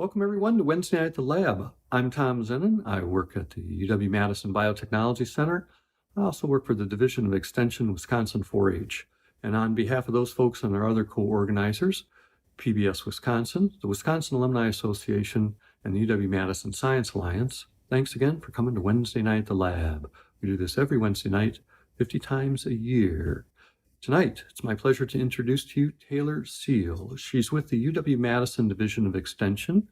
Welcome everyone to Wednesday Night at the Lab. I'm Tom Zenon. I work at the UW-Madison Biotechnology Center. I also work for the Division of Extension Wisconsin 4-H. And on behalf of those folks and our other co-organizers, PBS Wisconsin, the Wisconsin Alumni Association, and the UW-Madison Science Alliance, thanks again for coming to Wednesday Night at the Lab. We do this every Wednesday night, 50 times a year. Tonight, it's my pleasure to introduce to you Taylor Seal. She's with the UW-Madison Division of Extension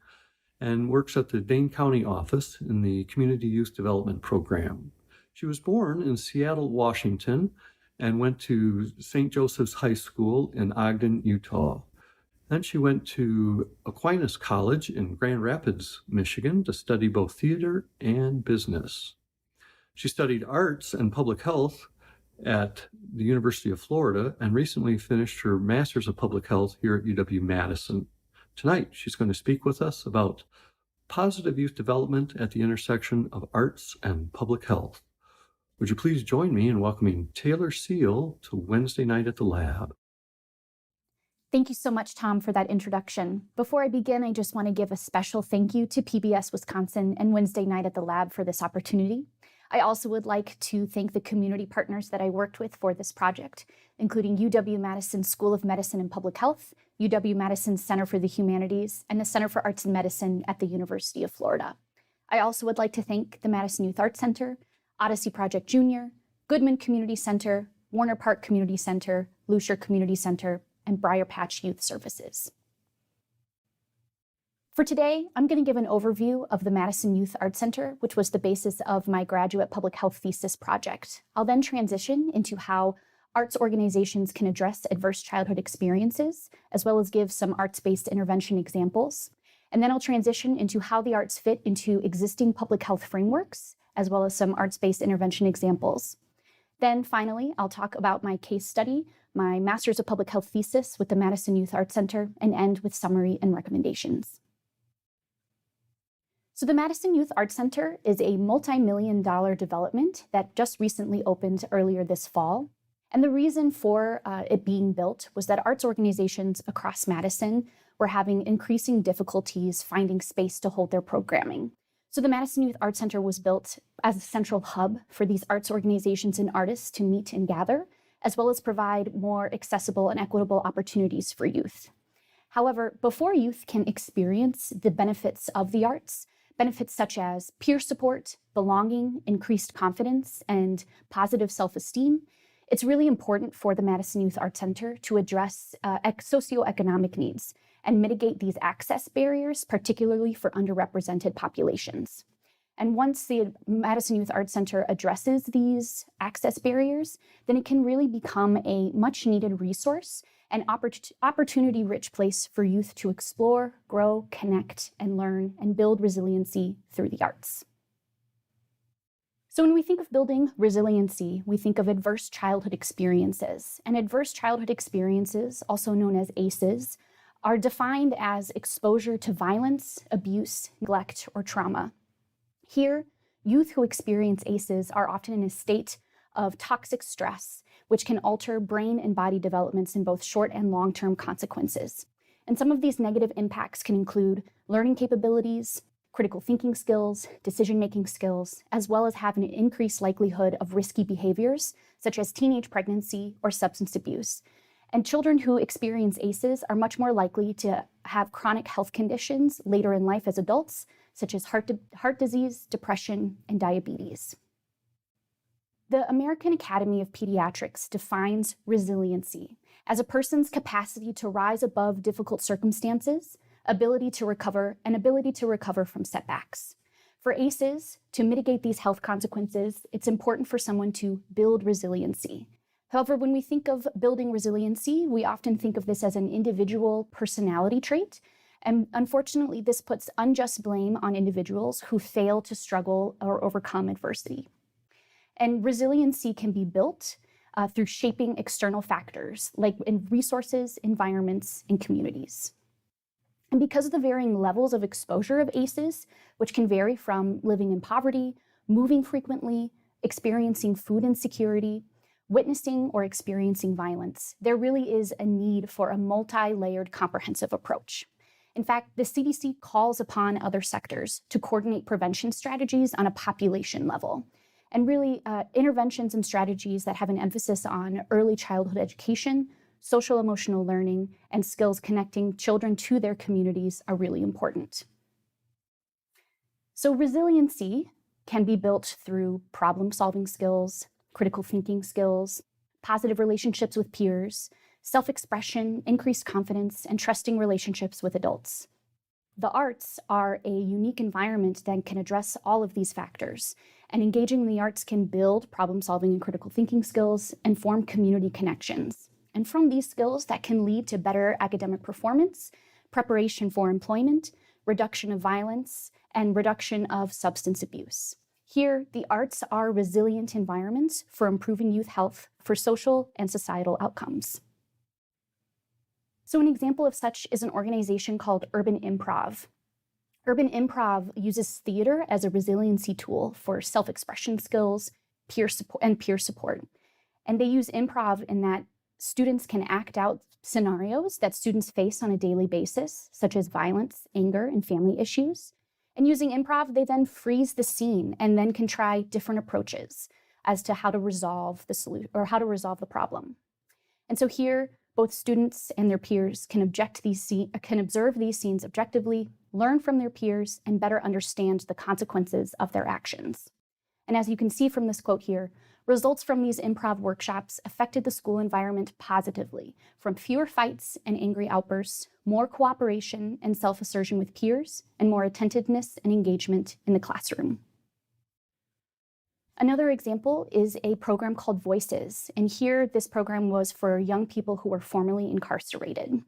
and works at the Dane County office in the Community Youth Development Program. She was born in Seattle, Washington, and went to St. Joseph's High School in Ogden, Utah. Then she went to Aquinas College in Grand Rapids, Michigan, to study both theater and business. She studied arts and public health at the University of Florida and recently finished her Master's of Public Health here at UW-Madison. Tonight, she's going to speak with us about positive youth development at the intersection of arts and public health. Would you please join me in welcoming Taylor Seal to Wednesday Night at the Lab? Thank you so much, Tom, for that introduction. Before I begin, I just want to give a special thank you to PBS Wisconsin and Wednesday Night at the Lab for this opportunity. I also would like to thank the community partners that I worked with for this project, including UW-Madison School of Medicine and Public Health, UW-Madison Center for the Humanities, and the Center for Arts and Medicine at the University of Florida. I also would like to thank the Madison Youth Arts Center, Odyssey Project Junior, Goodman Community Center, Warner Park Community Center, Lucier Community Center, and Briar Patch Youth Services. For today, I'm going to give an overview of the Madison Youth Arts Center, which was the basis of my graduate public health thesis project. I'll then transition into how arts organizations can address adverse childhood experiences, as well as give some arts-based intervention examples. And then I'll transition into how the arts fit into existing public health frameworks, as well as some arts-based intervention examples. Then finally, I'll talk about my case study, my Master's of Public Health thesis with the Madison Youth Arts Center, and end with summary and recommendations. So the Madison Youth Arts Center is a multi-million-dollar development that just recently opened earlier this fall. And the reason for it being built was that arts organizations across Madison were having increasing difficulties finding space to hold their programming. So the Madison Youth Arts Center was built as a central hub for these arts organizations and artists to meet and gather, as well as provide more accessible and equitable opportunities for youth. However, before youth can experience the benefits of the arts, benefits such as peer support, belonging, increased confidence, and positive self-esteem, it's really important for the Madison Youth Arts Center to address socioeconomic needs and mitigate these access barriers, particularly for underrepresented populations. And once the Madison Youth Arts Center addresses these access barriers, then it can really become a much-needed resource and opportunity-rich place for youth to explore, grow, connect, and learn, and build resiliency through the arts. So when we think of building resiliency, we think of adverse childhood experiences. And adverse childhood experiences, also known as ACEs, are defined as exposure to violence, abuse, neglect, or trauma. Here, youth who experience ACEs are often in a state of toxic stress, which can alter brain and body developments in both short and long-term consequences. And some of these negative impacts can include learning capabilities, critical thinking skills, decision-making skills, as well as having an increased likelihood of risky behaviors, such as teenage pregnancy or substance abuse. And children who experience ACEs are much more likely to have chronic health conditions later in life as adults, such as heart disease, depression, and diabetes. The American Academy of Pediatrics defines resiliency as a person's capacity to rise above difficult circumstances, ability to recover from setbacks. For ACEs, to mitigate these health consequences, it's important for someone to build resiliency. However, when we think of building resiliency, we often think of this as an individual personality trait. And unfortunately, this puts unjust blame on individuals who fail to struggle or overcome adversity. And resiliency can be built through shaping external factors like in resources, environments, and communities. And because of the varying levels of exposure of ACEs, which can vary from living in poverty, moving frequently, experiencing food insecurity, witnessing or experiencing violence, there really is a need for a multi-layered comprehensive approach. In fact, the CDC calls upon other sectors to coordinate prevention strategies on a population level. And really, interventions and strategies that have an emphasis on early childhood education, social emotional learning, and skills connecting children to their communities are really important. So resiliency can be built through problem-solving skills, critical thinking skills, positive relationships with peers, self-expression, increased confidence, and trusting relationships with adults. The arts are a unique environment that can address all of these factors, and engaging in the arts can build problem-solving and critical thinking skills and form community connections. And from these skills, that can lead to better academic performance, preparation for employment, reduction of violence, and reduction of substance abuse. Here, the arts are resilient environments for improving youth health for social and societal outcomes. So an example of such is an organization called Urban Improv. Urban Improv uses theater as a resiliency tool for self-expression skills, peer support. And they use improv in that students can act out scenarios that students face on a daily basis, such as violence, anger, and family issues. And using improv, they then freeze the scene and then can try different approaches as to how to resolve the solution or how to resolve the problem. And so here, both students and their peers can observe these scenes objectively, learn from their peers, and better understand the consequences of their actions. And as you can see from this quote here, results from these improv workshops affected the school environment positively, from fewer fights and angry outbursts, more cooperation and self-assertion with peers, and more attentiveness and engagement in the classroom. Another example is a program called Voices, and here this program was for young people who were formerly incarcerated.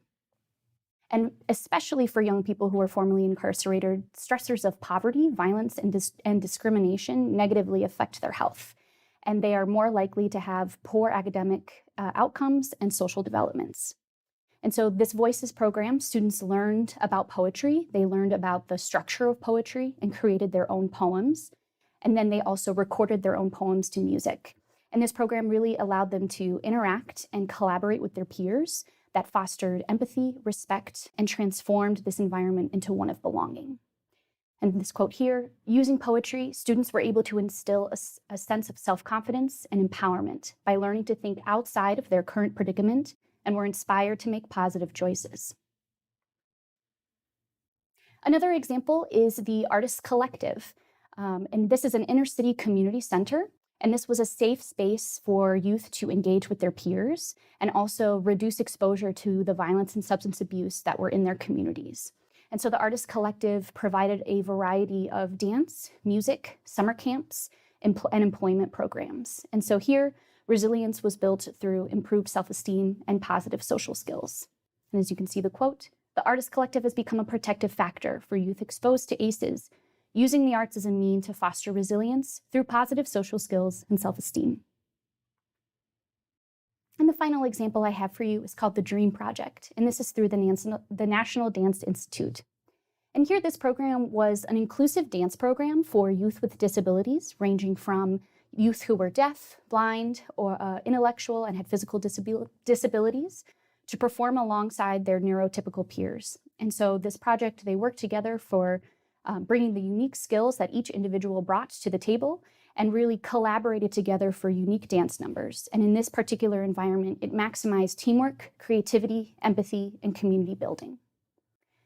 And especially for young people who were formerly incarcerated, stressors of poverty, violence, and discrimination negatively affect their health, and they are more likely to have poor academic outcomes and social developments. And so this Voices program, students learned about poetry, they learned about the structure of poetry and created their own poems. And then they also recorded their own poems to music. And this program really allowed them to interact and collaborate with their peers that fostered empathy, respect, and transformed this environment into one of belonging. And this quote here, using poetry, students were able to instill a sense of self-confidence and empowerment by learning to think outside of their current predicament and were inspired to make positive choices. Another example is the Artists Collective. And this is an inner city community center. And this was a safe space for youth to engage with their peers and also reduce exposure to the violence and substance abuse that were in their communities. And so the Artists Collective provided a variety of dance, music, summer camps, and employment programs. And so here, resilience was built through improved self-esteem and positive social skills. And as you can see the quote, the Artists Collective has become a protective factor for youth exposed to ACEs, using the arts as a means to foster resilience through positive social skills and self-esteem. And the final example I have for you is called the DREAM Project, and this is through the National Dance Institute. And here this program was an inclusive dance program for youth with disabilities, ranging from youth who were deaf, blind, or intellectual and had physical disabilities, to perform alongside their neurotypical peers. And so this project, they worked together for bringing the unique skills that each individual brought to the table and really collaborated together for unique dance numbers. And in this particular environment, it maximized teamwork, creativity, empathy, and community building.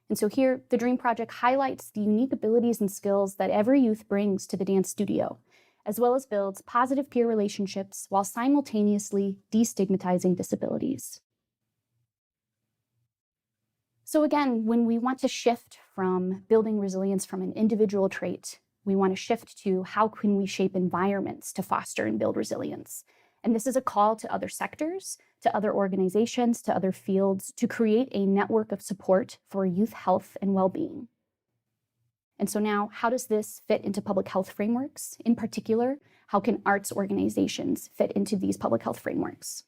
And so here, the DREAM Project highlights the unique abilities and skills that every youth brings to the dance studio, as well as builds positive peer relationships while simultaneously destigmatizing disabilities. So again, when we want to shift from building resilience from an individual trait, we want to shift to how can we shape environments to foster and build resilience. And this is a call to other sectors, to other organizations, to other fields to create a network of support for youth health and well-being. And so now, how does this fit into public health frameworks? In particular, how can arts organizations fit into these public health frameworks?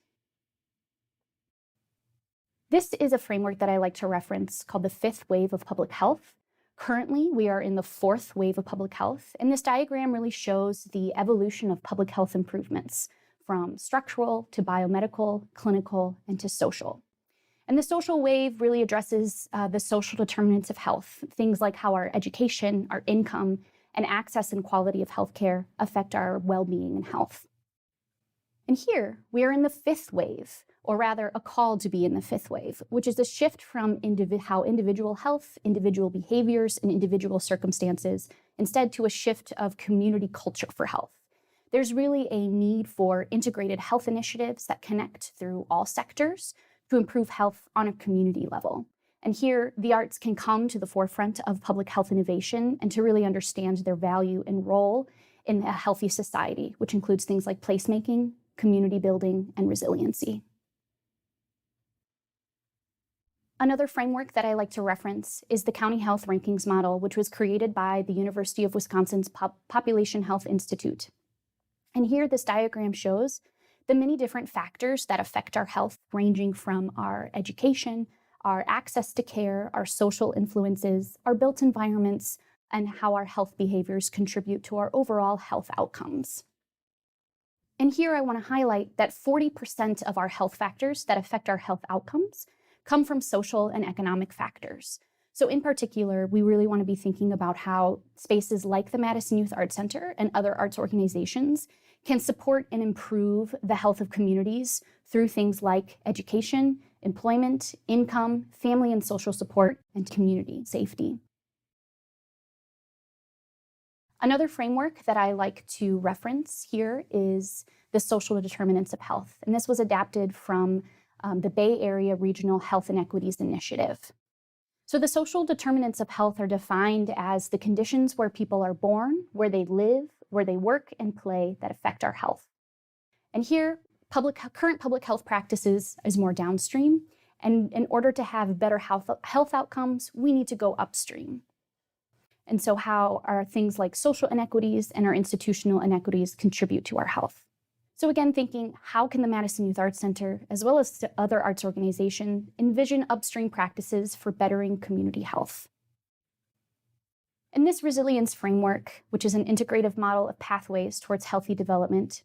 This is a framework that I like to reference called the fifth wave of public health. Currently, we are in the fourth wave of public health, and this diagram really shows the evolution of public health improvements from structural to biomedical, clinical, and to social. And the social wave really addresses the social determinants of health, things like how our education, our income, and access and quality of healthcare affect our well-being and health. And here, we are in the fifth wave, or rather a call to be in the fifth wave, which is a shift from how individual health, individual behaviors, and individual circumstances, instead to a shift of community culture for health. There's really a need for integrated health initiatives that connect through all sectors to improve health on a community level. And here, the arts can come to the forefront of public health innovation and to really understand their value and role in a healthy society, which includes things like placemaking, community building, and resiliency. Another framework that I like to reference is the County Health Rankings Model, which was created by the University of Wisconsin's Population Health Institute. And here, this diagram shows the many different factors that affect our health, ranging from our education, our access to care, our social influences, our built environments, and how our health behaviors contribute to our overall health outcomes. And here I want to highlight that 40% of our health factors that affect our health outcomes come from social and economic factors. So in particular, we really want to be thinking about how spaces like the Madison Youth Arts Center and other arts organizations can support and improve the health of communities through things like education, employment, income, family and social support, and community safety. Another framework that I like to reference here is the social determinants of health. And this was adapted from the Bay Area Regional Health Inequities Initiative. So the social determinants of health are defined as the conditions where people are born, where they live, where they work and play that affect our health. And here, current public health practices is more downstream. And in order to have better health outcomes, we need to go upstream. And so how are things like social inequities and our institutional inequities contribute to our health? So again, thinking, how can the Madison Youth Arts Center, as well as other arts organizations, envision upstream practices for bettering community health? In this resilience framework, which is an integrative model of pathways towards healthy development,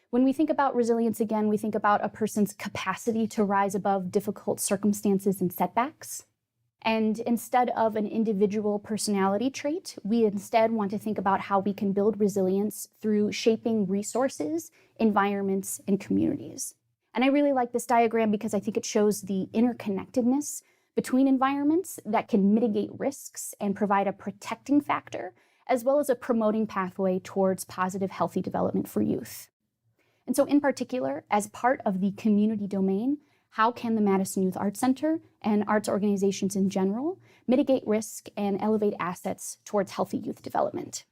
when we think about resilience again, we think about a person's capacity to rise above difficult circumstances and setbacks. And instead of an individual personality trait, we instead want to think about how we can build resilience through shaping resources, environments, and communities. And I really like this diagram because I think it shows the interconnectedness between environments that can mitigate risks and provide a protecting factor, as well as a promoting pathway towards positive, healthy development for youth. And so in particular, as part of the community domain, how can the Madison Youth Arts Center and arts organizations in general mitigate risk and elevate assets towards healthy youth development?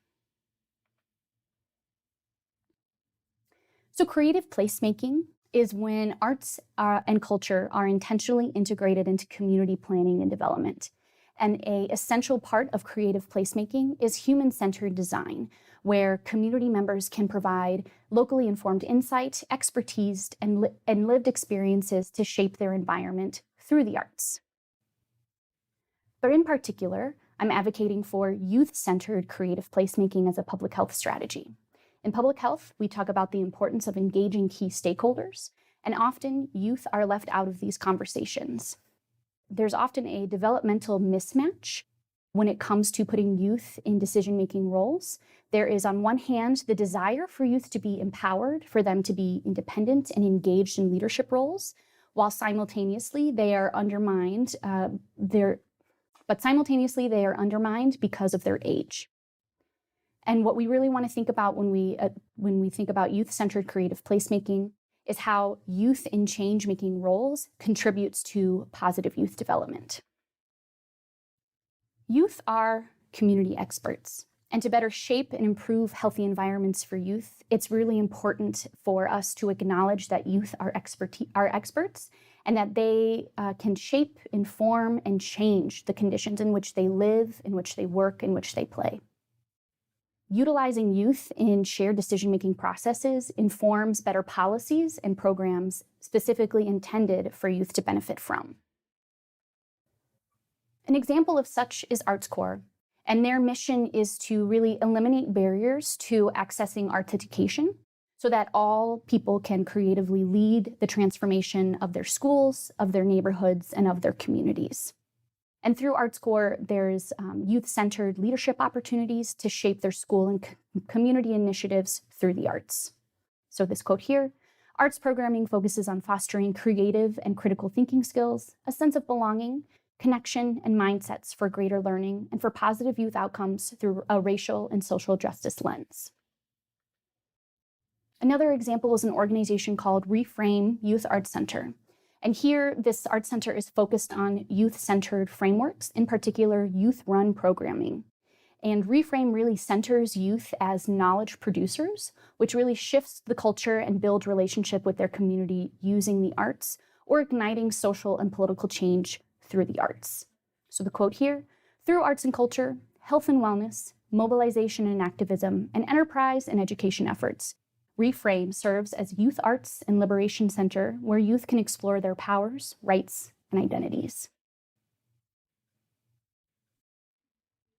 So creative placemaking is when arts and culture are intentionally integrated into community planning and development. And an essential part of creative placemaking is human-centered design, where community members can provide locally informed insight, expertise, and lived experiences to shape their environment through the arts. But in particular, I'm advocating for youth-centered creative placemaking as a public health strategy. In public health, we talk about the importance of engaging key stakeholders, and often youth are left out of these conversations. There's often a developmental mismatch when it comes to putting youth in decision-making roles. There is, on one hand, the desire for youth to be empowered, for them to be independent and engaged in leadership roles, while simultaneously they are undermined. Simultaneously they are undermined because of their age. And what we really want to think about when we think about youth-centered creative placemaking is how youth in change-making roles contributes to positive youth development. Youth are community experts, and to better shape and improve healthy environments for youth, it's really important for us to acknowledge that youth are experts and that they can shape, inform, and change the conditions in which they live, in which they work, in which they play. Utilizing youth in shared decision-making processes informs better policies and programs specifically intended for youth to benefit from. An example of such is ArtsCorps, and their mission is to really eliminate barriers to accessing arts education. so that all people can creatively lead the transformation of their schools, of their neighborhoods, and of their communities. And through ArtsCore, there's youth-centered leadership opportunities to shape their school and community initiatives through the arts. So this quote here, arts programming focuses on fostering creative and critical thinking skills, a sense of belonging, connection, and mindsets for greater learning and for positive youth outcomes through a racial and social justice lens. Another example is an organization called Reframe Youth Arts Center. And here, this Arts Center is focused on youth-centered frameworks, in particular, youth-run programming. And Reframe really centers youth as knowledge producers, which really shifts the culture and builds relationship with their community using the arts or igniting social and political change through the arts. So the quote here, through arts and culture, health and wellness, mobilization and activism, and enterprise and education efforts, Reframe serves as youth arts and liberation center where youth can explore their powers, rights, and identities.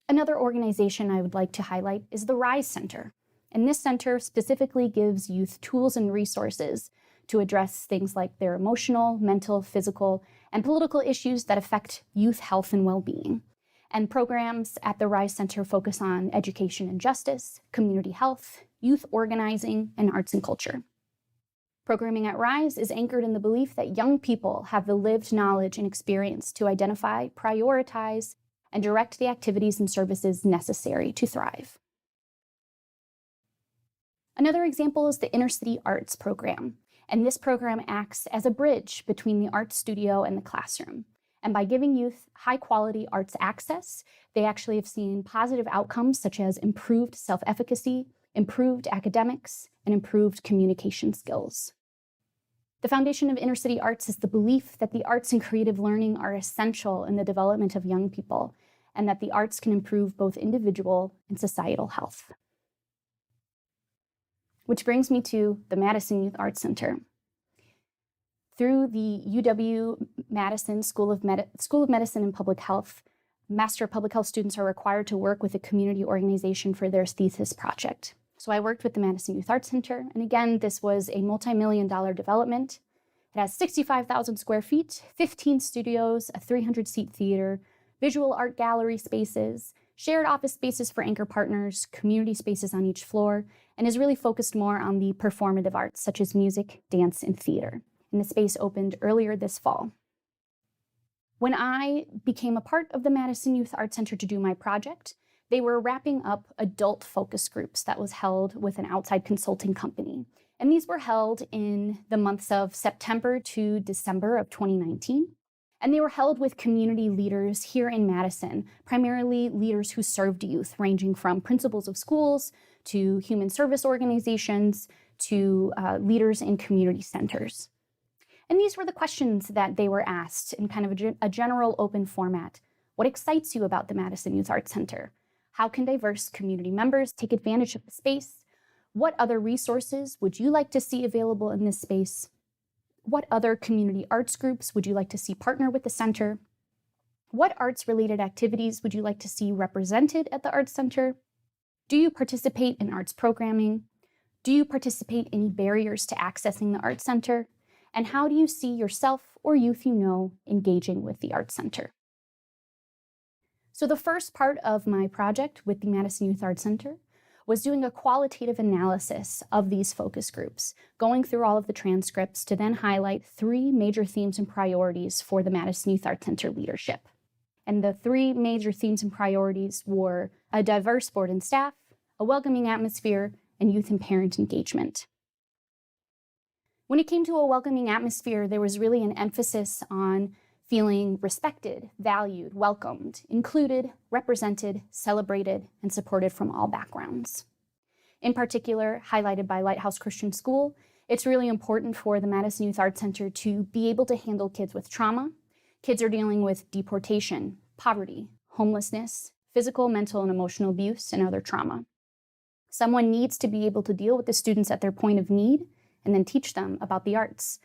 Another organization I would like to highlight is the RISE Center. And this center specifically gives youth tools and resources to address things like their emotional, mental, physical, and political issues that affect youth health and well-being. And programs at the RISE Center focus on education and justice, community health, youth organizing, and arts and culture. Programming at RISE is anchored in the belief that young people have the lived knowledge and experience to identify, prioritize, and direct the activities and services necessary to thrive. Another example is the InterCity Arts program, and this program acts as a bridge between the art studio and the classroom. And by giving youth high-quality arts access, they actually have seen positive outcomes such as improved self-efficacy, improved academics, and improved communication skills. The foundation of InterCity Arts is the belief that the arts and creative learning are essential in the development of young people, and that the arts can improve both individual and societal health. Which brings me to the Madison Youth Arts Center. Through the UW-Madison School of Medicine and Public Health, Master of Public Health students are required to work with a community organization for their thesis project. So I worked with the Madison Youth Arts Center, and again, this was a multi-million-dollar development. It has 65,000 square feet, 15 studios, a 300-seat theater, visual art gallery spaces, shared office spaces for anchor partners, community spaces on each floor, and is really focused more on the performative arts such as music, dance, and theater. And the space opened earlier this fall. When I became a part of the Madison Youth Arts Center to do my project, they were wrapping up adult focus groups that was held with an outside consulting company. And these were held in the months of September to December of 2019. And they were held with community leaders here in Madison, primarily leaders who served youth, ranging from principals of schools to human service organizations to leaders in community centers. And these were the questions that they were asked in kind of a general open format. What excites you about the Madison Youth Arts Center? How can diverse community members take advantage of the space? What other resources would you like to see available in this space? What other community arts groups would you like to see partner with the center? What arts-related activities would you like to see represented at the Arts Center? Do you participate in arts programming? Do you participate in any barriers to accessing the Arts Center? And how do you see yourself or youth you know engaging with the Arts Center? So the first part of my project with the Madison Youth Arts Center was doing a qualitative analysis of these focus groups, going through all of the transcripts to then highlight 3 major themes and priorities for the Madison Youth Arts Center leadership. And the 3 major themes and priorities were a diverse board and staff, a welcoming atmosphere, and youth and parent engagement. When it came to a welcoming atmosphere, there was really an emphasis on feeling respected, valued, welcomed, included, represented, celebrated, and supported from all backgrounds. In particular, highlighted by Lighthouse Christian School, it's really important for the Madison Youth Arts Center to be able to handle kids with trauma. Kids are dealing with deportation, poverty, homelessness, physical, mental, and emotional abuse, and other trauma. Someone needs to be able to deal with the students at their point of need and then teach them about the arts.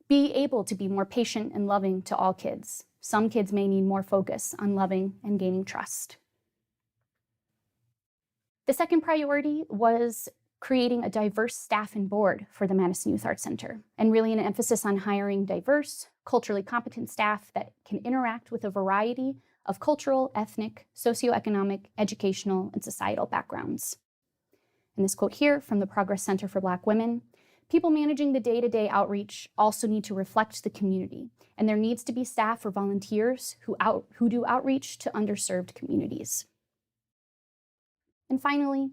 Be able to be more patient and loving to all kids. Some kids may need more focus on loving and gaining trust. The second priority was creating a diverse staff and board for the Madison Youth Arts Center, and really an emphasis on hiring diverse, culturally competent staff that can interact with a variety of cultural, ethnic, socioeconomic, educational, and societal backgrounds. And this quote here from the Progress Center for Black Women: people managing the day-to-day outreach also need to reflect the community, and there needs to be staff or volunteers who do outreach to underserved communities. And finally,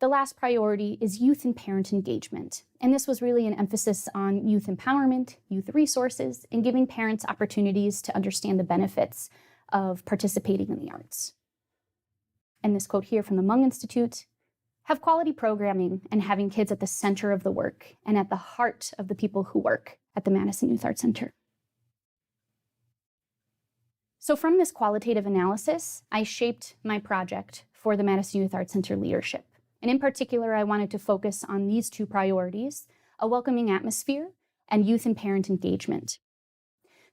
the last priority is youth and parent engagement. And this was really an emphasis on youth empowerment, youth resources, and giving parents opportunities to understand the benefits of participating in the arts. And this quote here from the Mung Institute: have quality programming and having kids at the center of the work and at the heart of the people who work at the Madison Youth Arts Center. So from this qualitative analysis, I shaped my project for the Madison Youth Arts Center leadership. And in particular, I wanted to focus on these two priorities: a welcoming atmosphere and youth and parent engagement.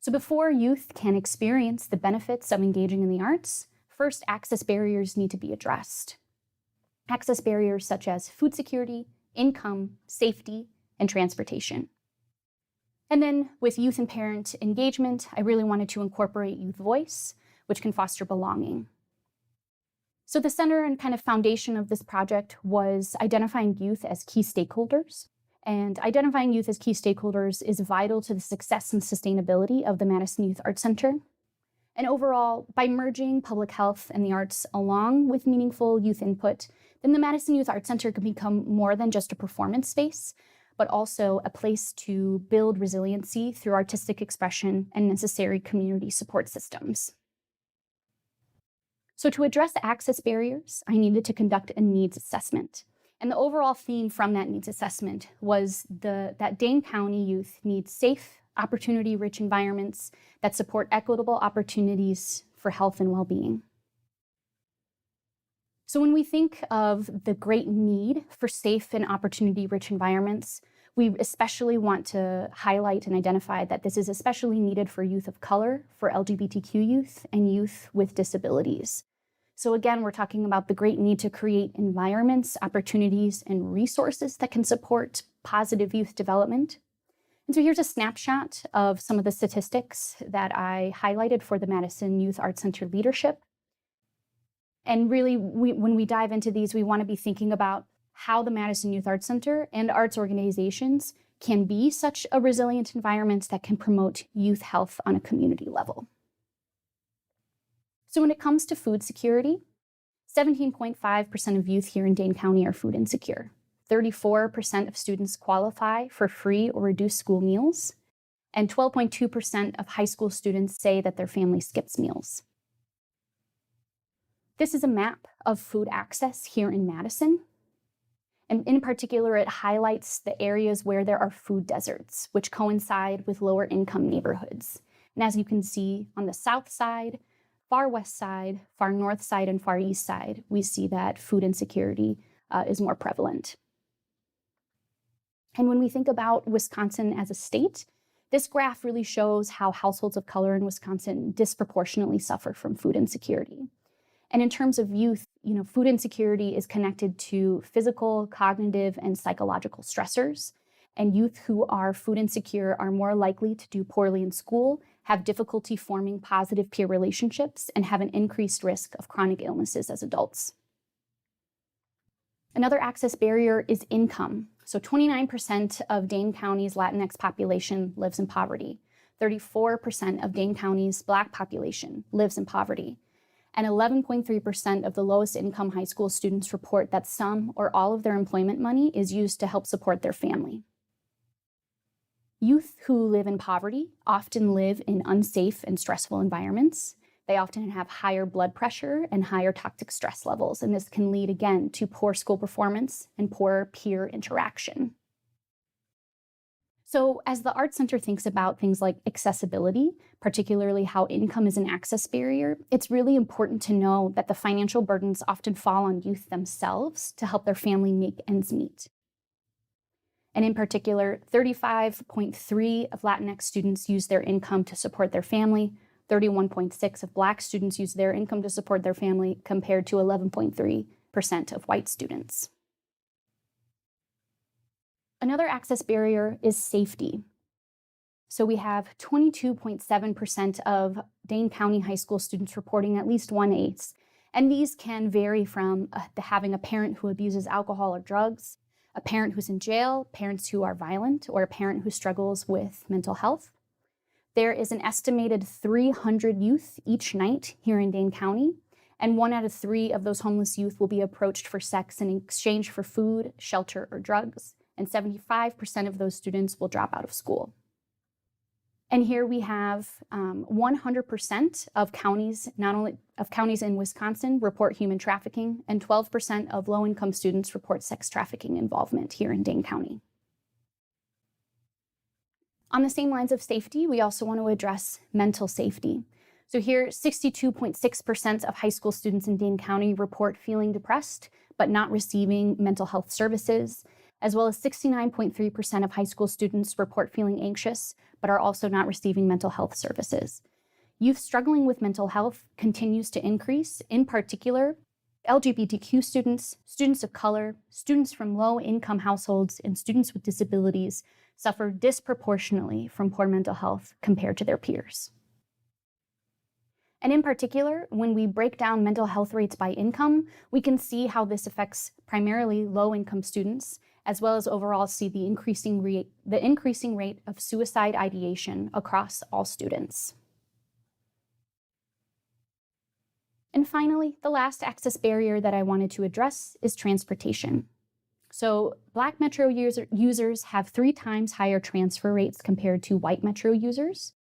So before youth can experience the benefits of engaging in the arts, first, access barriers need to be addressed. Access barriers such as food security, income, safety, and transportation. And then with youth and parent engagement, I really wanted to incorporate youth voice, which can foster belonging. So the center and kind of foundation of this project was identifying youth as key stakeholders. And identifying youth as key stakeholders is vital to the success and sustainability of the Madison Youth Arts Center. And overall, by merging public health and the arts along with meaningful youth input, then the Madison Youth Arts Center can become more than just a performance space, but also a place to build resiliency through artistic expression and necessary community support systems. So to address access barriers, I needed to conduct a needs assessment. And the overall theme from that needs assessment was that Dane County youth need safe, opportunity-rich environments that support equitable opportunities for health and well-being. So when we think of the great need for safe and opportunity-rich environments, we especially want to highlight and identify that this is especially needed for youth of color, for LGBTQ youth, and youth with disabilities. So again, we're talking about the great need to create environments, opportunities, and resources that can support positive youth development. And so here's a snapshot of some of the statistics that I highlighted for the Madison Youth Arts Center leadership. And really, when we dive into these, we want to be thinking about how the Madison Youth Arts Center and arts organizations can be such a resilient environment that can promote youth health on a community level. So when it comes to food security, 17.5% of youth here in Dane County are food insecure. 34% of students qualify for free or reduced school meals, and 12.2% of high school students say that their family skips meals. This is a map of food access here in Madison. And in particular, it highlights the areas where there are food deserts, which coincide with lower income neighborhoods. And as you can see on the south side, far west side, far north side, and far east side, we see that food insecurity is more prevalent. And when we think about Wisconsin as a state, this graph really shows how households of color in Wisconsin disproportionately suffer from food insecurity. And in terms of youth, food insecurity is connected to physical, cognitive, and psychological stressors. And youth who are food insecure are more likely to do poorly in school, have difficulty forming positive peer relationships, and have an increased risk of chronic illnesses as adults. Another access barrier is income. So 29% of Dane County's Latinx population lives in poverty. 34% of Dane County's Black population lives in poverty. And 11.3% of the lowest income high school students report that some or all of their employment money is used to help support their family. Youth who live in poverty often live in unsafe and stressful environments. They often have higher blood pressure and higher toxic stress levels, and this can lead, again, to poor school performance and poor peer interaction. So as the Arts Center thinks about things like accessibility, particularly how income is an access barrier, it's really important to know that the financial burdens often fall on youth themselves to help their family make ends meet. And in particular, 35.3% of Latinx students use their income to support their family, 31.6% of Black students use their income to support their family, compared to 11.3% of white students. Another access barrier is safety. So we have 22.7% of Dane County high school students reporting at least one ACE. And these can vary from having a parent who abuses alcohol or drugs, a parent who's in jail, parents who are violent, or a parent who struggles with mental health. There is an estimated 300 youth each night here in Dane County, and 1 out of 3 of those homeless youth will be approached for sex in exchange for food, shelter, or drugs, and 75% of those students will drop out of school. And here we have 100% of counties, not only of counties in Wisconsin, report human trafficking, and 12% of low-income students report sex trafficking involvement here in Dane County. On the same lines of safety, we also want to address mental safety. So here, 62.6% of high school students in Dane County report feeling depressed, but not receiving mental health services, as well as 69.3% of high school students report feeling anxious, but are also not receiving mental health services. Youth struggling with mental health continues to increase, in particular, LGBTQ students, students of color, students from low-income households, and students with disabilities suffer disproportionately from poor mental health compared to their peers. And in particular, when we break down mental health rates by income, we can see how this affects primarily low-income students, as well as overall see the increasing rate of suicide ideation across all students. And finally, the last access barrier that I wanted to address is transportation. So Black Metro users have 3 times higher transfer rates compared to white Metro users.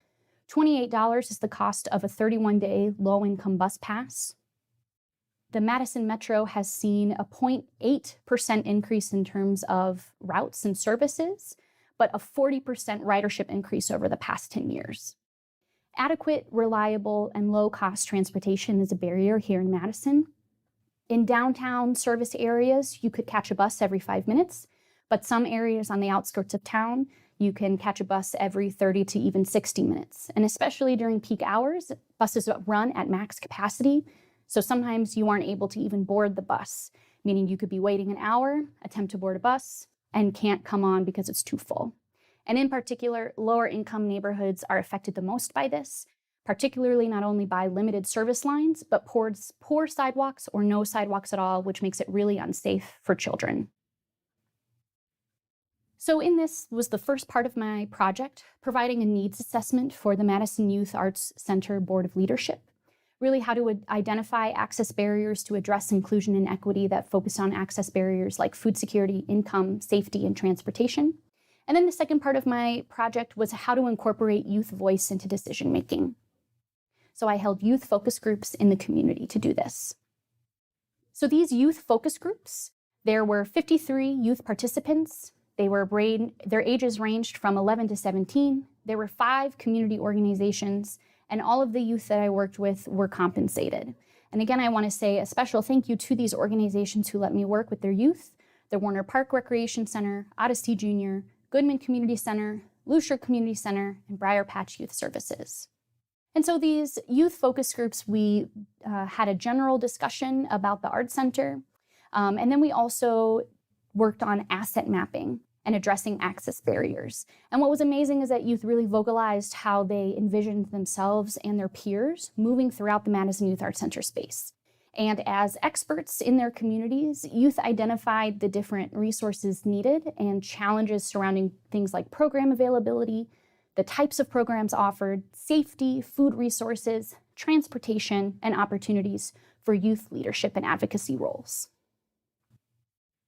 $28 is the cost of a 31-day low-income bus pass. The Madison Metro has seen a 0.8% increase in terms of routes and services, but a 40% ridership increase over the past 10 years. Adequate, reliable, and low-cost transportation is a barrier here in Madison. In downtown service areas, you could catch a bus every 5 minutes, but some areas on the outskirts of town, you can catch a bus every 30 to even 60 minutes. And especially during peak hours, buses run at max capacity, so sometimes you aren't able to even board the bus, meaning you could be waiting an hour, attempt to board a bus, and can't come on because it's too full. And in particular, lower income neighborhoods are affected the most by this, particularly not only by limited service lines, but poor sidewalks or no sidewalks at all, which makes it really unsafe for children. So in this was the first part of my project, providing a needs assessment for the Madison Youth Arts Center Board of Leadership, really how to identify access barriers to address inclusion and equity that focus on access barriers like food security, income, safety, and transportation. And then the second part of my project was how to incorporate youth voice into decision-making. So I held youth focus groups in the community to do this. So these youth focus groups, there were 53 youth participants. Their ages ranged from 11 to 17. There were 5 community organizations, and all of the youth that I worked with were compensated. And again, I want to say a special thank you to these organizations who let me work with their youth: the Warner Park Recreation Center, Odyssey Junior, Goodman Community Center, Lusher Community Center, and Briar Patch Youth Services. And so these youth focus groups, we had a general discussion about the Arts Center, and then we also worked on asset mapping and addressing access barriers. And what was amazing is that youth really vocalized how they envisioned themselves and their peers moving throughout the Madison Youth Arts Center space. And as experts in their communities, youth identified the different resources needed and challenges surrounding things like program availability, the types of programs offered, safety, food resources, transportation, and opportunities for youth leadership and advocacy roles.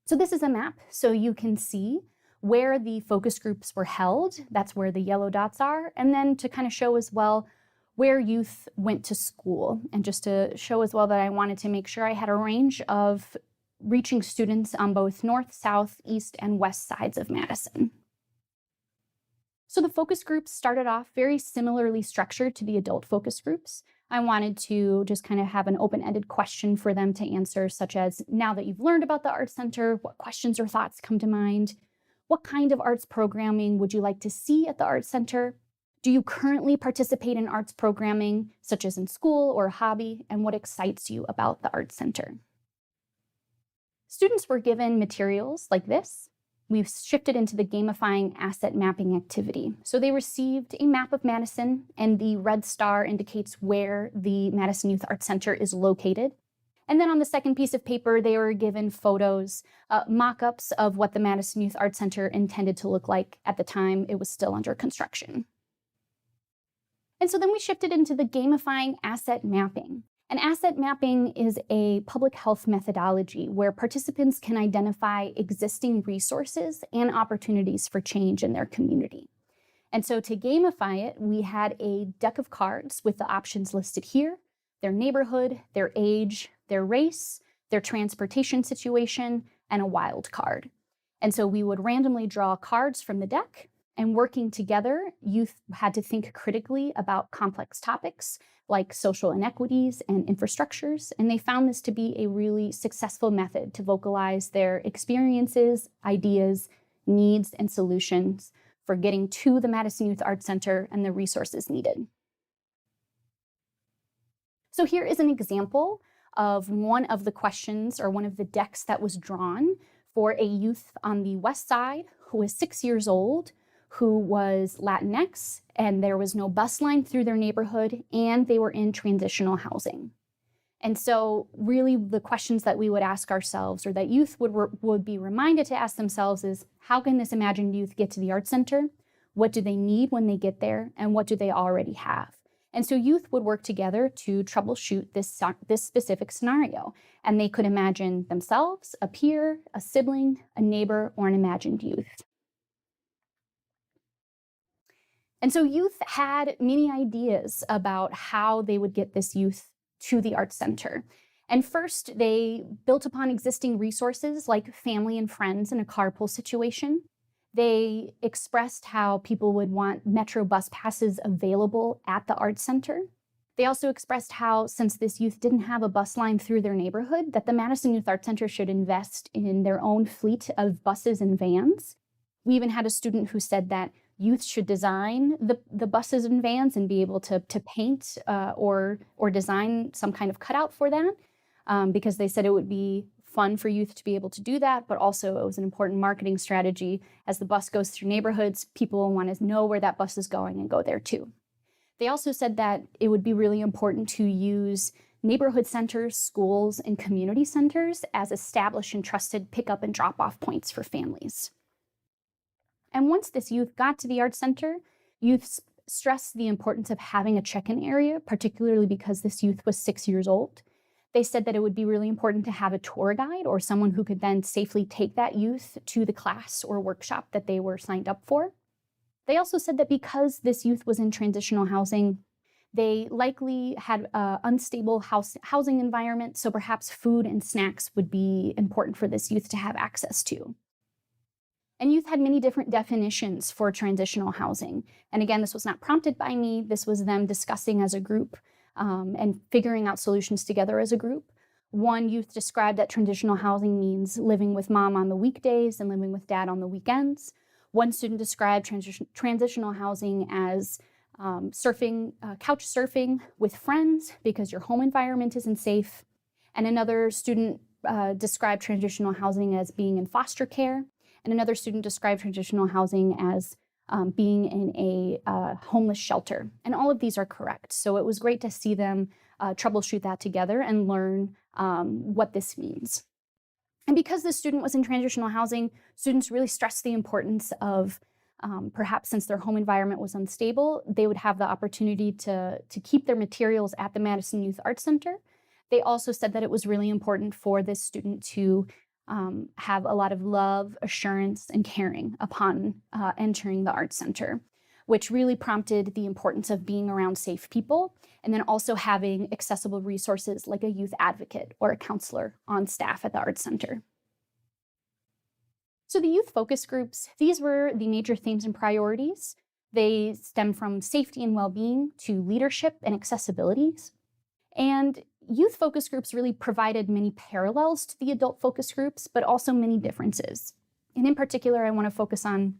So this is a map, so you can see where the focus groups were held. That's where the yellow dots are. And then to kind of show as well where youth went to school, and just to show as well that I wanted to make sure I had a range of reaching students on both north, south, east, and west sides of Madison. So the focus groups started off very similarly structured to the adult focus groups. I wanted to just kind of have an open-ended question for them to answer, such as, now that you've learned about the Arts Center, what questions or thoughts come to mind? What kind of arts programming would you like to see at the Arts Center? Do you currently participate in arts programming, such as in school or a hobby? And what excites you about the Arts Center? Students were given materials like this. we've shifted into the gamifying asset mapping activity. So they received a map of Madison, and the red star indicates where the Madison Youth Arts Center is located. And then on the second piece of paper, they were given photos, mock-ups of what the Madison Youth Arts Center intended to look like at the time it was still under construction. And so then we shifted into the gamifying asset mapping. And asset mapping is a public health methodology where participants can identify existing resources and opportunities for change in their community. And so to gamify it, we had a deck of cards with the options listed here: their neighborhood, their age, their race, their transportation situation, and a wild card. And so we would randomly draw cards from the deck, and working together, youth had to think critically about complex topics like social inequities and infrastructures, and they found this to be a really successful method to vocalize their experiences, ideas, needs, and solutions for getting to the Madison Youth Arts Center and the resources needed. So here is an example of one of the questions or one of the decks that was drawn for a youth on the west side who was 6 years old, who was Latinx, and there was no bus line through their neighborhood, and they were in transitional housing. And so really the questions that we would ask ourselves, or that youth would be reminded to ask themselves, is how can this imagined youth get to the Arts Center? What do they need when they get there? And what do they already have? And so youth would work together to troubleshoot this specific scenario. And they could imagine themselves, a peer, a sibling, a neighbor, or an imagined youth. And so youth had many ideas about how they would get this youth to the Arts Center. And first, they built upon existing resources like family and friends in a carpool situation. They expressed how people would want Metro bus passes available at the Arts Center. They also expressed how, since this youth didn't have a bus line through their neighborhood, that the Madison Youth Arts Center should invest in their own fleet of buses and vans. We even had a student who said that youth should design the buses and vans and be able to paint or design some kind of cutout for that, because they said it would be fun for youth to be able to do that, but also it was an important marketing strategy. As the bus goes through neighborhoods, people will want to know where that bus is going and go there too. They also said that it would be really important to use neighborhood centers, schools, and community centers as established and trusted pickup and drop-off points for families. And once this youth got to the Arts Center, youth stressed the importance of having a check-in area, particularly because this youth was 6 years old. They said that it would be really important to have a tour guide or someone who could then safely take that youth to the class or workshop that they were signed up for. They also said that because this youth was in transitional housing, they likely had an unstable housing environment, so perhaps food and snacks would be important for this youth to have access to. And youth had many different definitions for transitional housing. And again, this was not prompted by me. This was them discussing as a group and figuring out solutions together as a group. One youth described that transitional housing means living with mom on the weekdays and living with dad on the weekends. One student described transitional housing as couch surfing with friends because your home environment isn't safe. And another student described transitional housing as being in foster care. And another student described transitional housing as being in a homeless shelter. And all of these are correct. So it was great to see them troubleshoot that together and learn what this means. And because this student was in transitional housing, students really stressed the importance of perhaps since their home environment was unstable, they would have the opportunity to keep their materials at the Madison Youth Arts Center. They also said that it was really important for this student to have a lot of love, assurance, and caring upon entering the Arts Center, which really prompted the importance of being around safe people, and then also having accessible resources like a youth advocate or a counselor on staff at the Arts Center. So the youth focus groups, these were the major themes and priorities. They stem from safety and well-being to leadership and accessibilities. And youth focus groups really provided many parallels to the adult focus groups, but also many differences. And in particular, I want to focus on,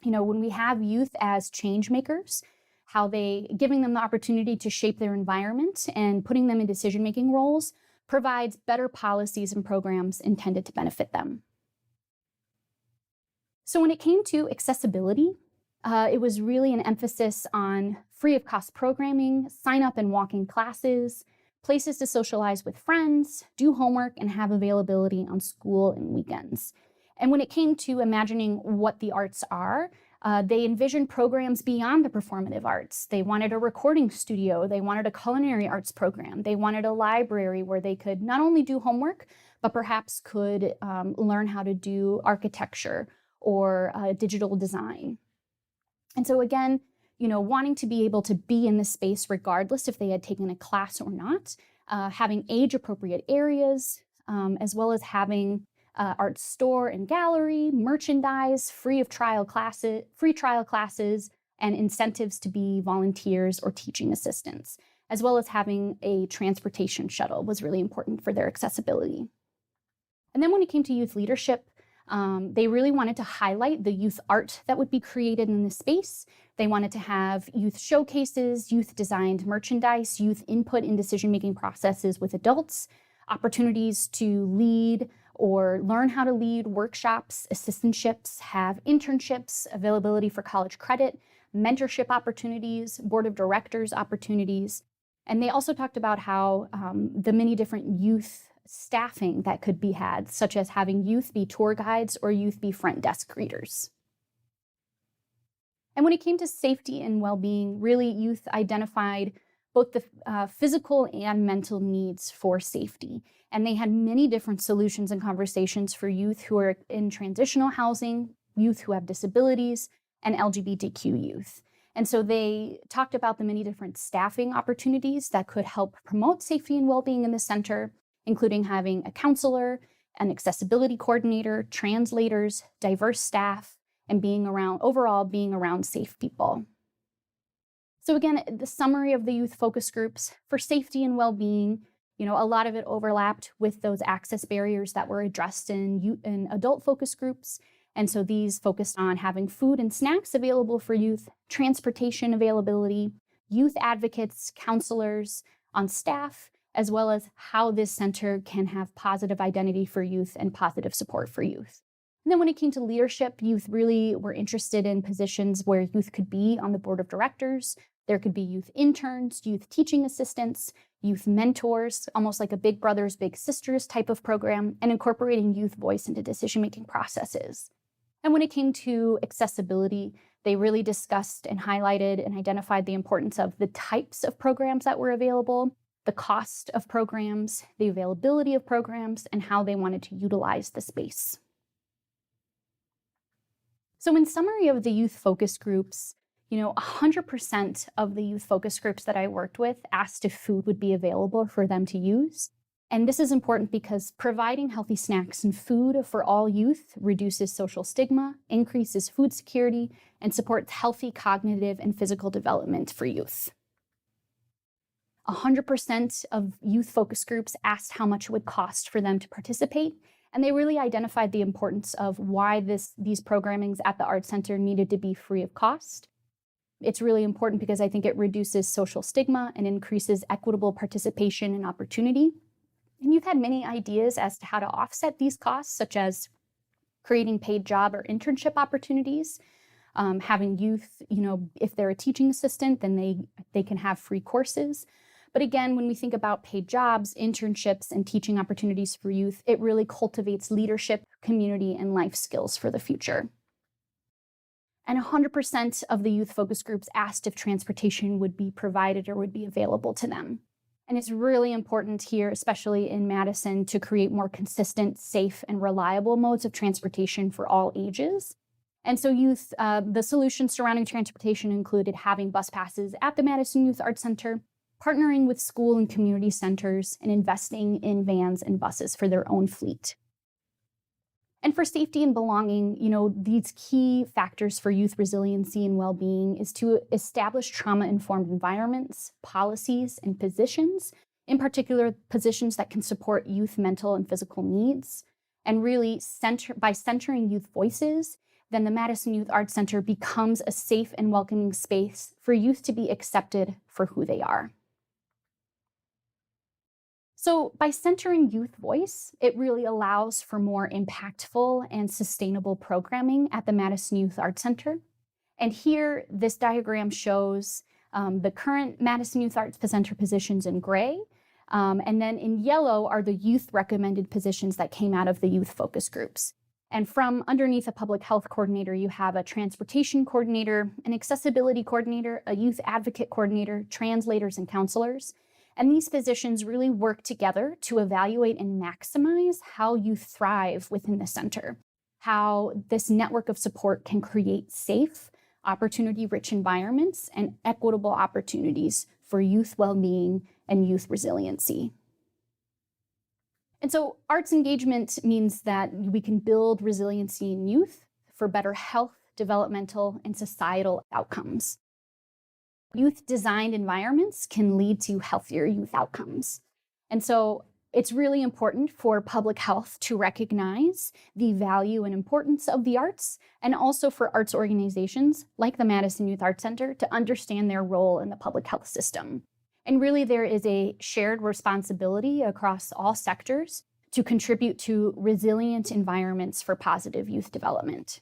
when we have youth as change makers, how giving them the opportunity to shape their environment and putting them in decision-making roles provides better policies and programs intended to benefit them. So when it came to accessibility, it was really an emphasis on free of cost programming, sign up and walk in classes, places to socialize with friends, do homework, and have availability on school and weekends. And when it came to imagining what the arts are, they envisioned programs beyond the performative arts. They wanted a recording studio, they wanted a culinary arts program, they wanted a library where they could not only do homework, but perhaps could learn how to do architecture or digital design. And so again, wanting to be able to be in the space regardless if they had taken a class or not, having age-appropriate areas, as well as having art store and gallery, merchandise, free trial classes, and incentives to be volunteers or teaching assistants, as well as having a transportation shuttle was really important for their accessibility. And then when it came to youth leadership, they really wanted to highlight the youth art that would be created in the space. They wanted to have youth showcases, youth designed merchandise, youth input in decision-making processes with adults, opportunities to lead or learn how to lead workshops, assistantships, have internships, availability for college credit, mentorship opportunities, board of directors opportunities. And they also talked about how the many different youth staffing that could be had, such as having youth be tour guides or youth be front desk greeters. And when it came to safety and well-being, really youth identified both the physical and mental needs for safety. And they had many different solutions and conversations for youth who are in transitional housing, youth who have disabilities, and LGBTQ youth. And so they talked about the many different staffing opportunities that could help promote safety and well-being in the center, including having a counselor, an accessibility coordinator, translators, diverse staff, and overall being around safe people. So again, the summary of the youth focus groups for safety and well-being, a lot of it overlapped with those access barriers that were addressed in adult focus groups. And so these focused on having food and snacks available for youth, transportation availability, youth advocates, counselors on staff, as well as how this center can have positive identity for youth and positive support for youth. And then when it came to leadership, youth really were interested in positions where youth could be on the board of directors. There could be youth interns, youth teaching assistants, youth mentors, almost like a Big Brothers, Big Sisters type of program, and incorporating youth voice into decision-making processes. And when it came to accessibility, they really discussed and highlighted and identified the importance of the types of programs that were available, the cost of programs, the availability of programs, and how they wanted to utilize the space. So in summary of the youth focus groups, 100% of the youth focus groups that I worked with asked if food would be available for them to use. And this is important because providing healthy snacks and food for all youth reduces social stigma, increases food security, and supports healthy cognitive and physical development for youth. 100% of youth focus groups asked how much it would cost for them to participate, and they really identified the importance of why these programmings at the Art Center needed to be free of cost. It's really important because I think it reduces social stigma and increases equitable participation and opportunity. And you've had many ideas as to how to offset these costs, such as creating paid job or internship opportunities, having youth, if they're a teaching assistant, then they can have free courses. But again, when we think about paid jobs, internships, and teaching opportunities for youth, it really cultivates leadership, community, and life skills for the future. And 100% of the youth focus groups asked if transportation would be provided or would be available to them. And it's really important here, especially in Madison, to create more consistent, safe, and reliable modes of transportation for all ages. And so the solutions surrounding transportation included having bus passes at the Madison Youth Arts Center, partnering with school and community centers, and investing in vans and buses for their own fleet. And for safety and belonging, these key factors for youth resiliency and well-being is to establish trauma-informed environments, policies, and positions, in particular positions that can support youth mental and physical needs. And really, by centering youth voices, then the Madison Youth Arts Center becomes a safe and welcoming space for youth to be accepted for who they are. So, by centering youth voice, it really allows for more impactful and sustainable programming at the Madison Youth Arts Center. And here, this diagram shows the current Madison Youth Arts Center positions in gray. And then in yellow are the youth recommended positions that came out of the youth focus groups. And from underneath a public health coordinator, you have a transportation coordinator, an accessibility coordinator, a youth advocate coordinator, translators, and counselors. And these positions really work together to evaluate and maximize how youth thrive within the center, how this network of support can create safe, opportunity-rich environments and equitable opportunities for youth well-being and youth resiliency. And so arts engagement means that we can build resiliency in youth for better health, developmental, and societal outcomes. Youth-designed environments can lead to healthier youth outcomes. And so it's really important for public health to recognize the value and importance of the arts, and also for arts organizations like the Madison Youth Arts Center to understand their role in the public health system. And really, there is a shared responsibility across all sectors to contribute to resilient environments for positive youth development.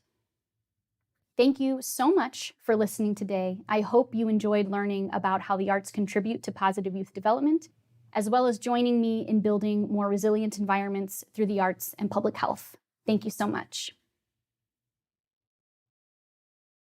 Thank you so much for listening today. I hope you enjoyed learning about how the arts contribute to positive youth development, as well as joining me in building more resilient environments through the arts and public health. Thank you so much.